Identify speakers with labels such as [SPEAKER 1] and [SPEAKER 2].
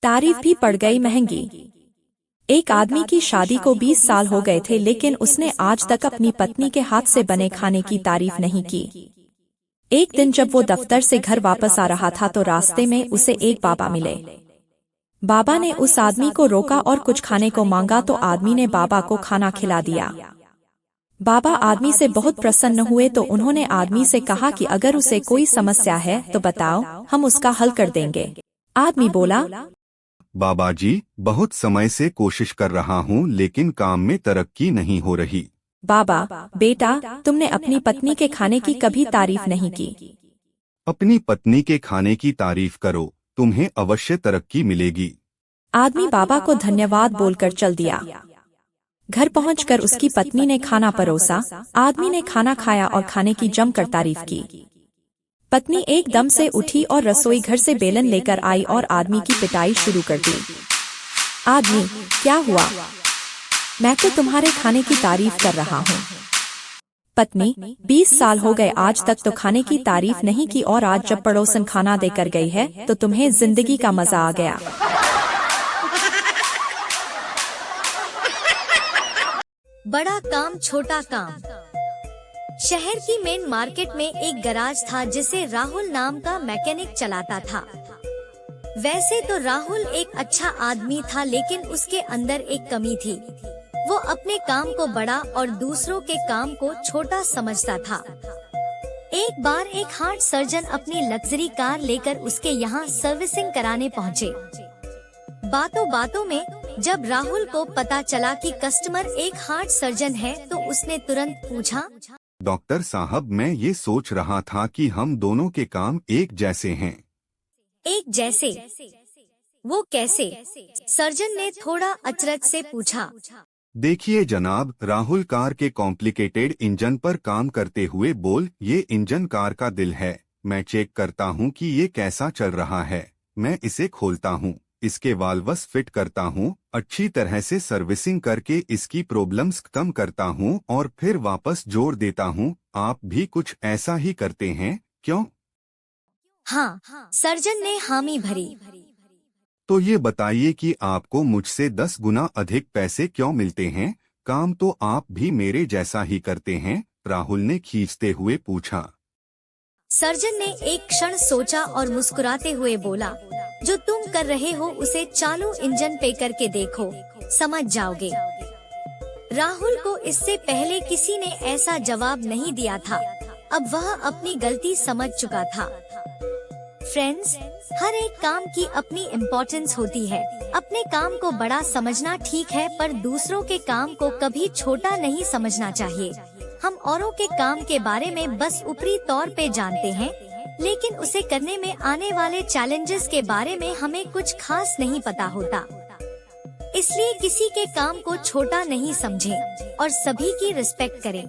[SPEAKER 1] तारीफ भी पड़ गई महंगी। एक आदमी की शादी को 20 साल हो गए थे, लेकिन उसने आज तक अपनी पत्नी के हाथ से बने खाने की तारीफ नहीं की। एक दिन जब वो दफ्तर से घर वापस आ रहा था तो रास्ते में उसे एक बाबा मिले। बाबा ने उस आदमी को रोका और कुछ खाने को मांगा तो आदमी ने बाबा को खाना खिला दिया। बाबा आदमी से बहुत प्रसन्न हुए तो उन्होंने आदमी से कहा कि अगर उसे कोई समस्या है तो बताओ, हम उसका हल कर देंगे। आदमी बोला,
[SPEAKER 2] बाबा जी, बहुत समय से कोशिश कर रहा हूँ लेकिन काम में तरक्की नहीं हो रही।
[SPEAKER 1] बाबा, बेटा, तुमने अपनी पत्नी के खाने की कभी तारीफ नहीं की।
[SPEAKER 2] अपनी पत्नी के खाने की तारीफ करो, तुम्हें अवश्य तरक्की मिलेगी।
[SPEAKER 1] आदमी बाबा को धन्यवाद बोलकर चल दिया। घर पहुंचकर उसकी पत्नी ने खाना परोसा। आदमी ने खाना खाया और खाने की जमकर तारीफ की। पत्नी एकदम से उठी और रसोई घर से बेलन लेकर आई और आदमी की पिटाई शुरू कर दी। आदमी, क्या हुआ? मैं तो तुम्हारे खाने की तारीफ कर रहा हूँ। पत्नी, 20 साल हो गए आज तक तो खाने की तारीफ नहीं की और आज जब पड़ोसन खाना देकर गई है तो तुम्हें जिंदगी का मजा आ गया।
[SPEAKER 3] बड़ा काम छोटा काम। शहर की मेन मार्केट में एक गैराज था जिसे राहुल नाम का मैकेनिक चलाता था। वैसे तो राहुल एक अच्छा आदमी था, लेकिन उसके अंदर एक कमी थी। वो अपने काम को बड़ा और दूसरों के काम को छोटा समझता था। एक बार एक हार्ट सर्जन अपनी लग्जरी कार लेकर उसके यहाँ सर्विसिंग कराने पहुँचे। बातों बातों में जब राहुल को पता चला कि कस्टमर एक हार्ट सर्जन है तो उसने तुरंत पूछा,
[SPEAKER 2] डॉक्टर साहब, मैं ये सोच रहा था कि हम दोनों के काम एक जैसे हैं।
[SPEAKER 3] एक जैसे? वो कैसे? सर्जन ने थोड़ा अचरज से पूछा।
[SPEAKER 2] देखिए जनाब, राहुल कार के कॉम्प्लिकेटेड इंजन पर काम करते हुए बोल, ये इंजन कार का दिल है। मैं चेक करता हूँ कि ये कैसा चल रहा है। मैं इसे खोलता हूँ, इसके वाल्व्स फिट करता हूँ, अच्छी तरह से सर्विसिंग करके इसकी प्रॉब्लम्स कम करता हूँ और फिर वापस जोड़ देता हूँ। आप भी कुछ ऐसा ही करते हैं क्यों?
[SPEAKER 3] हाँ, सर्जन ने हामी भरी।
[SPEAKER 2] तो ये बताइए कि आपको मुझसे 10 गुना अधिक पैसे क्यों मिलते हैं? काम तो आप भी मेरे जैसा ही करते हैं, राहुल ने खींचते हुए पूछा।
[SPEAKER 3] सर्जन ने एक क्षण सोचा और मुस्कुराते हुए बोला, जो तुम कर रहे हो उसे चालू इंजन पे करके देखो, समझ जाओगे। राहुल को इससे पहले किसी ने ऐसा जवाब नहीं दिया था। अब वह अपनी गलती समझ चुका था। फ्रेंड्स, हर एक काम की अपनी इम्पोर्टेंस होती है। अपने काम को बड़ा समझना ठीक है, पर दूसरों के काम को कभी छोटा नहीं समझना चाहिए। हम औरों के काम के बारे में बस ऊपरी तौर पे जानते हैं, लेकिन उसे करने में आने वाले चैलेंजेस के बारे में हमें कुछ खास नहीं पता होता। इसलिए किसी के काम को छोटा नहीं समझें और सभी की रिस्पेक्ट करें।